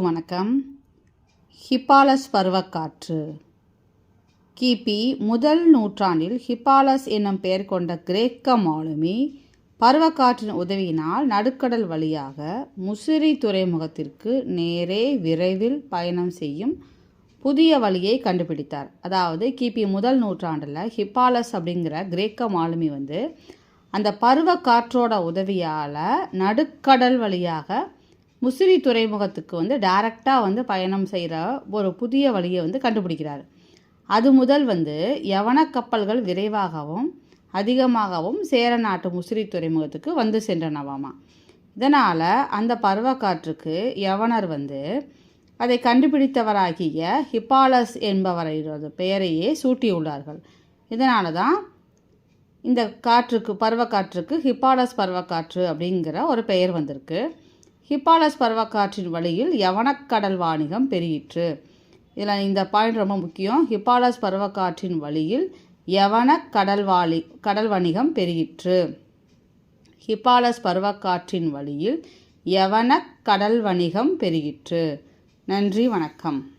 வணக்கம். ஹிப்பாலஸ் பருவக்காற்று. கிபி முதல் நூற்றாண்டில் ஹிப்பாலஸ் என்னும் பெயர் கொண்ட கிரேக்க மாலுமி பருவக்காற்றின் உதவியினால் நடுக்கடல் வழியாக முசிறி துறைமுகத்திற்கு நேரே விரைவில் பயணம் செய்யும் புதிய வழியை கண்டுபிடித்தார். அதாவது கிபி முதல் நூற்றாண்டில் ஹிப்பாலஸ் அப்படிங்கிற கிரேக்க மாலுமி அந்த பருவக்காற்றோட உதவியால் நடுக்கடல் வழியாக முசிறி துறைமுகத்துக்கு டைரெக்டாக பயணம் செய்கிற ஒரு புதிய வழியை கண்டுபிடிக்கிறார். அது முதல் யவன கப்பல்கள் விரைவாகவும் அதிகமாகவும் சேர நாட்டு முசிறி துறைமுகத்துக்கு சென்றனவாமா. இதனால் அந்த பருவக்காற்றுக்கு யவனர் அதை கண்டுபிடித்தவராகிய ஹிப்பாலஸ் என்பவரோட பெயரையே சூட்டியுள்ளார்கள். இதனால தான் இந்த பருவக்காற்றுக்கு ஹிப்பாலஸ் பருவக்காற்று அப்படிங்கிற ஒரு பெயர் வந்திருக்கு. ஹிப்பாலஸ் பருவக்காற்றின் வழியில் யவனக்கடல் வாணிகம் பெருகிற்று. இதில் இந்த பாயிண்ட் ரொம்ப முக்கியம். ஹிப்பாலஸ் பருவக்காற்றின் வழியில் கடல் வணிகம் பெருகிற்று. ஹிப்பாலஸ் பருவக்காற்றின் வழியில் யவன கடல் வணிகம் பெருகிற்று. நன்றி, வணக்கம்.